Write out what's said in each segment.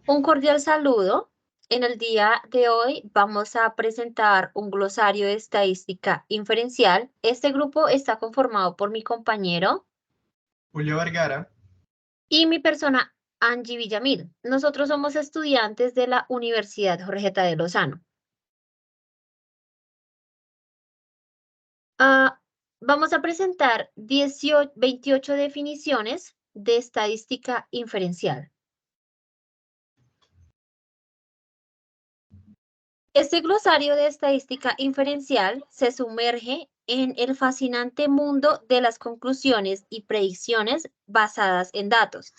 Un cordial saludo. En el día de hoy vamos a presentar un glosario de estadística inferencial. Este grupo está conformado por mi compañero Julio Vergara. y mi persona, Angie Villamil. Nosotros somos estudiantes de la Universidad Jorge Tadeo Lozano. Vamos a presentar 28 definiciones de estadística inferencial. Este glosario de estadística inferencial se sumerge en el fascinante mundo de las conclusiones y predicciones basadas en datos.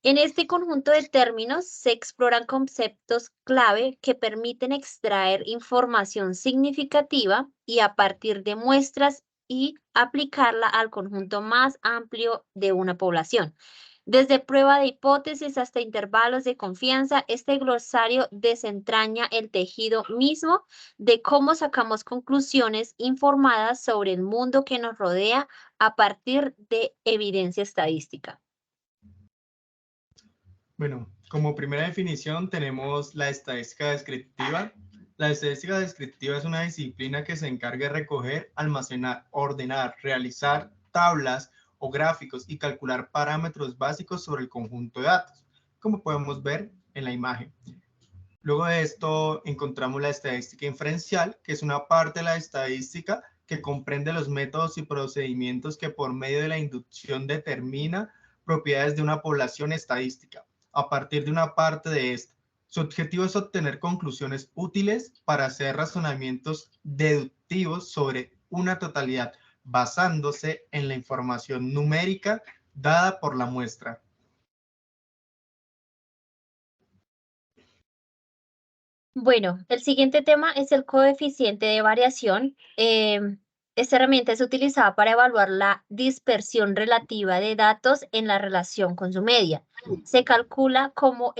En este conjunto de términos se exploran conceptos clave que permiten extraer información significativa y a partir de muestras y aplicarla al conjunto más amplio de una población. Desde prueba de hipótesis hasta intervalos de confianza, este glosario desentraña el tejido mismo de cómo sacamos conclusiones informadas sobre el mundo que nos rodea a partir de evidencia estadística. Bueno, como primera definición tenemos la estadística descriptiva. La estadística descriptiva es una disciplina que se encarga de recoger, almacenar, ordenar, realizar tablas o gráficos y calcular parámetros básicos sobre el conjunto de datos, como podemos ver en la imagen. Luego de esto encontramos la estadística inferencial, que es una parte de la estadística que comprende los métodos y procedimientos que por medio de la inducción determina propiedades de una población estadística a partir de una parte de esta. Su objetivo es obtener conclusiones útiles para hacer razonamientos deductivos sobre una totalidad, basándose en la información numérica dada por la muestra. Bueno, el siguiente tema es el coeficiente de variación. Esta herramienta es utilizada para evaluar la dispersión relativa de datos en la relación con su media. Se calcula como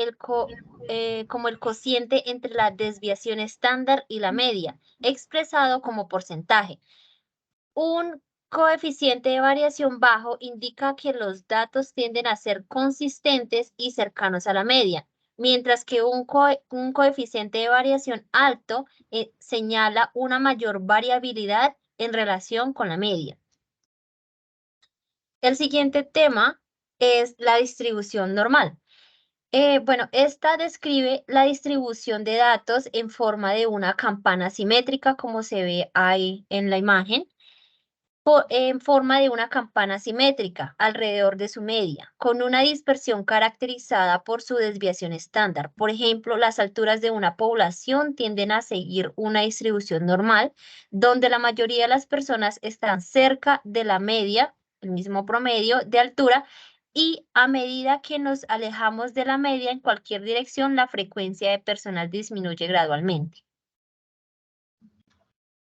como el cociente entre la desviación estándar y la media, expresado como porcentaje. Un coeficiente de variación bajo indica que los datos tienden a ser consistentes y cercanos a la media, mientras que un coeficiente de variación alto señala una mayor variabilidad en relación con la media. El siguiente tema es la distribución normal. Bueno, esta describe la distribución de datos en forma de una campana simétrica, como se ve ahí en la imagen, en forma de una campana simétrica alrededor de su media, con una dispersión caracterizada por su desviación estándar. Por ejemplo, las alturas de una población tienden a seguir una distribución normal, donde la mayoría de las personas están cerca de la media, el mismo promedio de altura, y a medida que nos alejamos de la media en cualquier dirección, la frecuencia de personas disminuye gradualmente.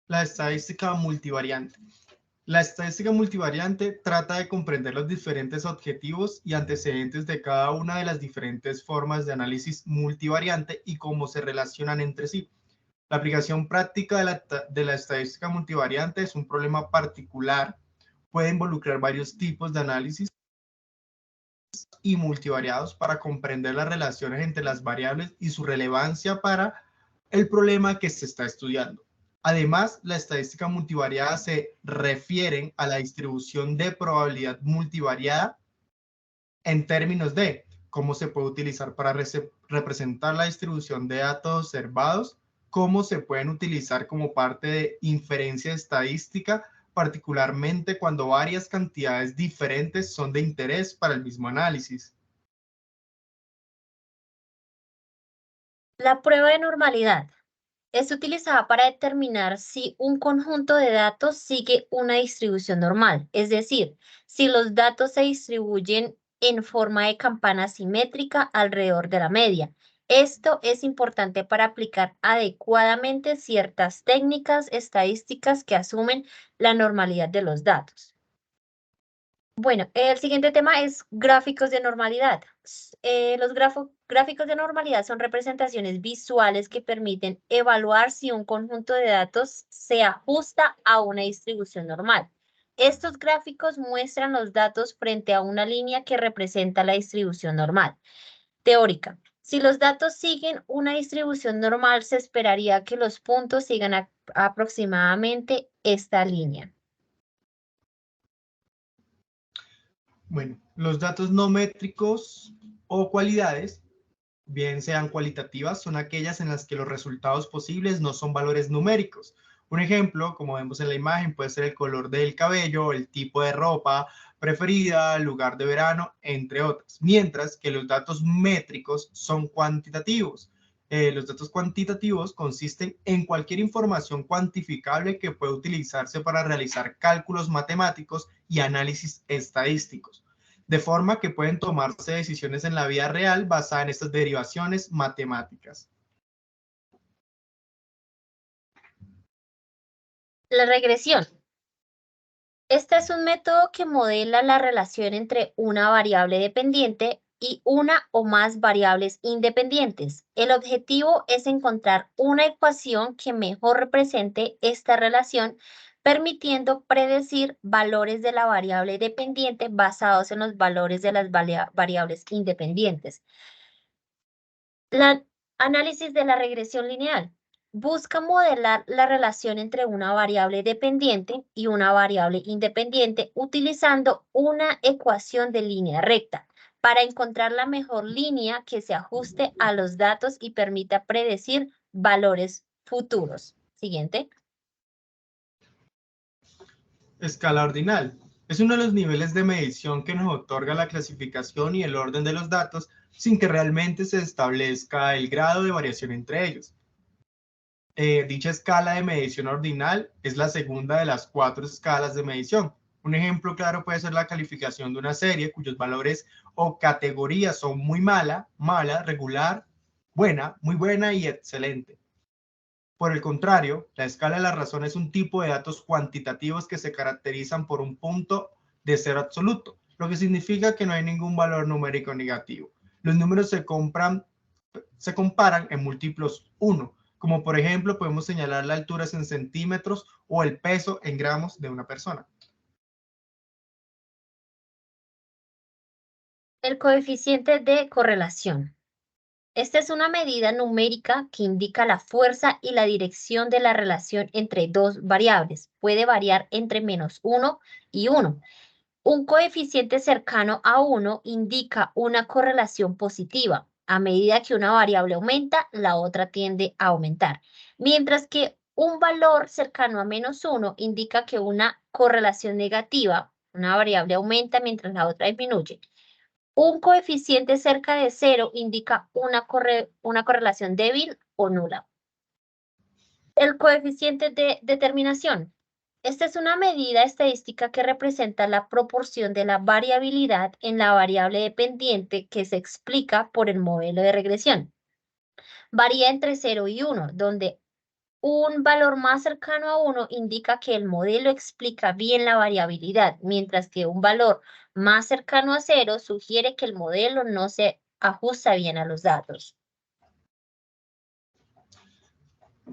La estadística multivariante. La estadística multivariante trata de comprender los diferentes objetivos y antecedentes de cada una de las diferentes formas de análisis multivariante y cómo se relacionan entre sí. La aplicación práctica de la estadística multivariante es un problema particular. Puede involucrar varios tipos de análisis y multivariados para comprender las relaciones entre las variables y su relevancia para el problema que se está estudiando. Además, la estadística multivariada se refiere a la distribución de probabilidad multivariada en términos de cómo se puede utilizar para representar la distribución de datos observados, cómo se pueden utilizar como parte de inferencia estadística, particularmente cuando varias cantidades diferentes son de interés para el mismo análisis. La prueba de normalidad es utilizada para determinar si un conjunto de datos sigue una distribución normal, es decir, si los datos se distribuyen en forma de campana simétrica alrededor de la media. Esto es importante para aplicar adecuadamente ciertas técnicas estadísticas que asumen la normalidad de los datos. Bueno, el siguiente tema es gráficos de normalidad. Los gráficos de normalidad son representaciones visuales que permiten evaluar si un conjunto de datos se ajusta a una distribución normal. Estos gráficos muestran los datos frente a una línea que representa la distribución normal. Teórica. Si los datos siguen una distribución normal, se esperaría que los puntos sigan aproximadamente esta línea. Bueno, los datos no métricos o cualidades, bien sean cualitativas, son aquellas en las que los resultados posibles no son valores numéricos. Un ejemplo, como vemos en la imagen, puede ser el color del cabello, el tipo de ropa preferida, el lugar de verano, entre otras. Mientras que los datos métricos son cuantitativos. Los datos cuantitativos consisten en cualquier información cuantificable que puede utilizarse para realizar cálculos matemáticos y análisis estadísticos, de forma que pueden tomarse decisiones en la vida real basadas en estas derivaciones matemáticas. La regresión. Este es un método que modela la relación entre una variable dependiente y una o más variables independientes. El objetivo es encontrar una ecuación que mejor represente esta relación, permitiendo predecir valores de la variable dependiente basados en los valores de las variables independientes. El análisis de la regresión lineal busca modelar la relación entre una variable dependiente y una variable independiente utilizando una ecuación de línea recta para encontrar la mejor línea que se ajuste a los datos y permita predecir valores futuros. Siguiente. Escala ordinal. Es uno de los niveles de medición que nos otorga la clasificación y el orden de los datos sin que realmente se establezca el grado de variación entre ellos. Dicha escala de medición ordinal es la segunda de las 4 escalas de medición. Un ejemplo claro puede ser la calificación de una serie cuyos valores o categorías son muy mala, mala, regular, buena, muy buena y excelente. Por el contrario, la escala de la razón es un tipo de datos cuantitativos que se caracterizan por un punto de cero absoluto, lo que significa que no hay ningún valor numérico negativo. Los números se comparan en múltiplos 1, como por ejemplo podemos señalar la altura en centímetros o el peso en gramos de una persona. El coeficiente de correlación. Esta es una medida numérica que indica la fuerza y la dirección de la relación entre dos variables. Puede variar entre -1 y 1. Un coeficiente cercano a 1 indica una correlación positiva. A medida que una variable aumenta, la otra tiende a aumentar. Mientras que un valor cercano a -1 indica que una correlación negativa, una variable aumenta mientras la otra disminuye. Un coeficiente cerca de 0 indica una correlación débil o nula. El coeficiente de determinación. Esta es una medida estadística que representa la proporción de la variabilidad en la variable dependiente que se explica por el modelo de regresión. Varía entre 0 y 1, donde un valor más cercano a 1 indica que el modelo explica bien la variabilidad, mientras que un valor más cercano a 0 sugiere que el modelo no se ajusta bien a los datos.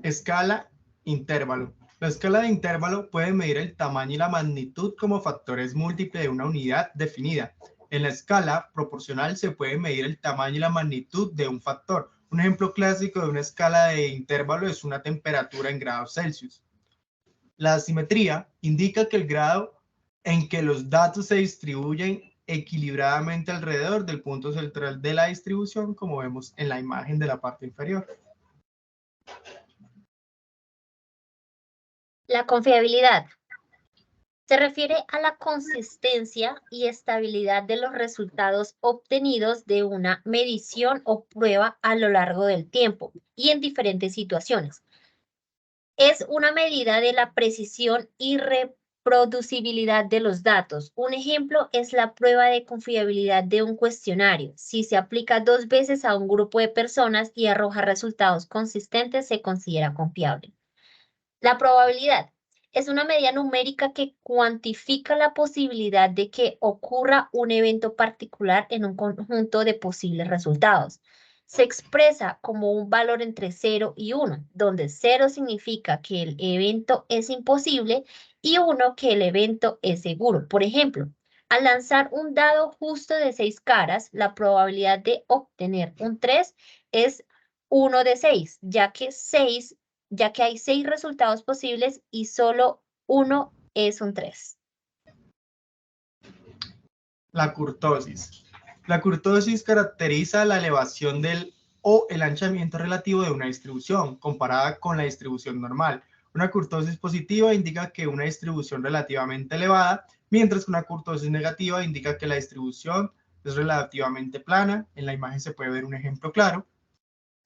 Escala intervalo. La escala de intervalo puede medir el tamaño y la magnitud como factores múltiples de una unidad definida. En la escala proporcional se puede medir el tamaño y la magnitud de un factor. Un ejemplo clásico de una escala de intervalo es una temperatura en grados Celsius. La asimetría indica que el grado en que los datos se distribuyen equilibradamente alrededor del punto central de la distribución, como vemos en la imagen de la parte inferior. La confiabilidad se refiere a la consistencia y estabilidad de los resultados obtenidos de una medición o prueba a lo largo del tiempo y en diferentes situaciones. Es una medida de la precisión y reproducibilidad de los datos. Un ejemplo es la prueba de confiabilidad de un cuestionario. Si se aplica 2 veces a un grupo de personas y arroja resultados consistentes, se considera confiable. La probabilidad es una medida numérica que cuantifica la posibilidad de que ocurra un evento particular en un conjunto de posibles resultados. Se expresa como un valor entre 0 y 1, donde 0 significa que el evento es imposible y 1 que el evento es seguro. Por ejemplo, Al lanzar un dado justo de 6 caras, la probabilidad de obtener un 3 es 1 de 6, ya que hay 6 resultados posibles y solo uno es un 3. La kurtosis. La kurtosis caracteriza la elevación del o el anchamiento relativo de una distribución comparada con la distribución normal. Una kurtosis positiva indica que una distribución relativamente elevada, mientras que una kurtosis negativa indica que la distribución es relativamente plana. En la imagen se puede ver un ejemplo claro.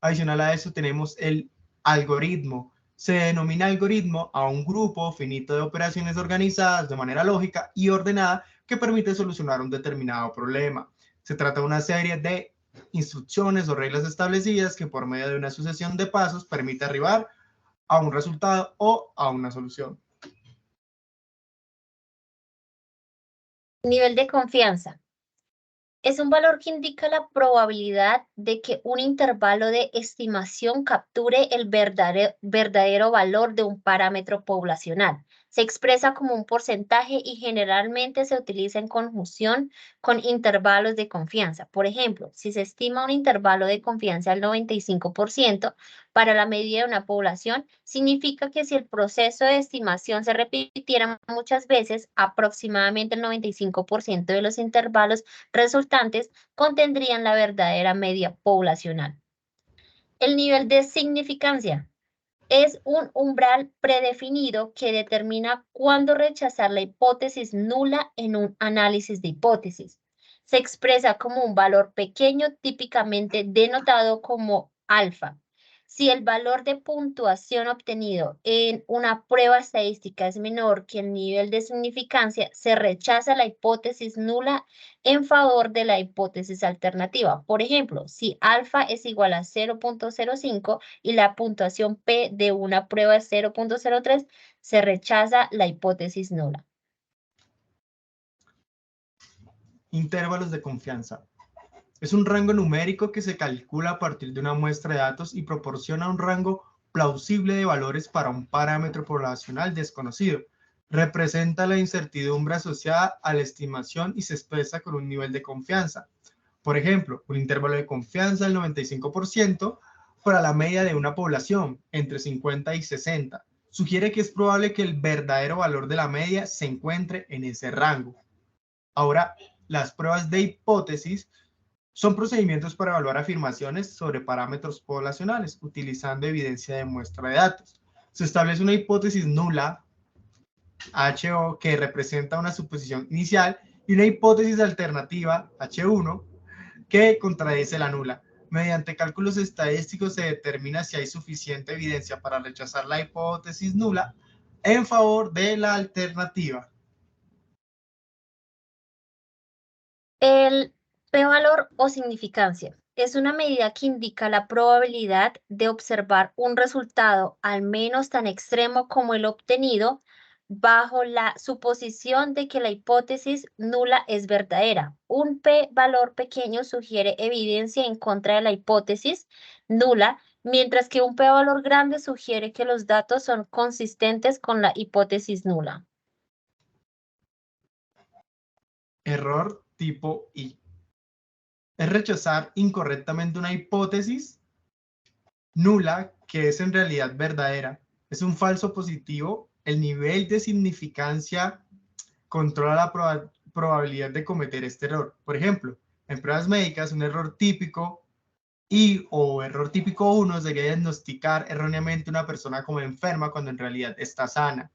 Adicional a eso tenemos el algoritmo. Se denomina algoritmo a un grupo finito de operaciones organizadas de manera lógica y ordenada que permite solucionar un determinado problema. Se trata de una serie de instrucciones o reglas establecidas que por medio de una sucesión de pasos permite arribar a un resultado o a una solución. Nivel de confianza. Es un valor que indica la probabilidad de que un intervalo de estimación capture el verdadero valor de un parámetro poblacional. Se expresa como un porcentaje y generalmente se utiliza en conjunción con intervalos de confianza. Por ejemplo, si se estima un intervalo de confianza al 95% para la medida de una población, significa que si el proceso de estimación se repitiera muchas veces, aproximadamente el 95% de los intervalos resultantes contendrían la verdadera media poblacional. El nivel de significancia es un umbral predefinido que determina cuándo rechazar la hipótesis nula en un análisis de hipótesis. Se expresa como un valor pequeño típicamente denotado como alfa. Si el valor de puntuación obtenido en una prueba estadística es menor que el nivel de significancia, se rechaza la hipótesis nula en favor de la hipótesis alternativa. Por ejemplo, si alfa es igual a 0.05 y la puntuación P de una prueba es 0.03, se rechaza la hipótesis nula. Intervalos de confianza. Es un rango numérico que se calcula a partir de una muestra de datos y proporciona un rango plausible de valores para un parámetro poblacional desconocido. Representa la incertidumbre asociada a la estimación y se expresa con un nivel de confianza. Por ejemplo, un intervalo de confianza del 95% para la media de una población entre 50 y 60. Sugiere que es probable que el verdadero valor de la media se encuentre en ese rango. Ahora, las pruebas de hipótesis son procedimientos para evaluar afirmaciones sobre parámetros poblacionales utilizando evidencia de muestra de datos. Se establece una hipótesis nula, HO, que representa una suposición inicial, y una hipótesis alternativa, H1, que contradice la nula. Mediante cálculos estadísticos se determina si hay suficiente evidencia para rechazar la hipótesis nula en favor de la alternativa. El p-valor o significancia es una medida que indica la probabilidad de observar un resultado al menos tan extremo como el obtenido bajo la suposición de que la hipótesis nula es verdadera. Un p-valor pequeño sugiere evidencia en contra de la hipótesis nula, mientras que un p-valor grande sugiere que los datos son consistentes con la hipótesis nula. Error tipo I. Es rechazar incorrectamente una hipótesis nula que es en realidad verdadera. Es un falso positivo. El nivel de significancia controla la probabilidad de cometer este error. Por ejemplo, en pruebas médicas, un error típico I o error típico 1 sería diagnosticar erróneamente una persona como enferma cuando en realidad está sana.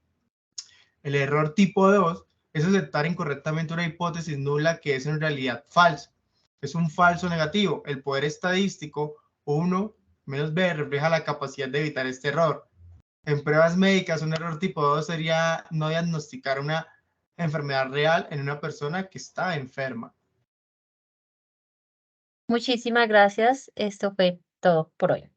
El error tipo 2 es aceptar incorrectamente una hipótesis nula que es en realidad falsa. Es un falso negativo. El poder estadístico 1 menos B refleja la capacidad de evitar este error. En pruebas médicas, un error tipo 2 sería no diagnosticar una enfermedad real en una persona que está enferma. Muchísimas gracias. Esto fue todo por hoy.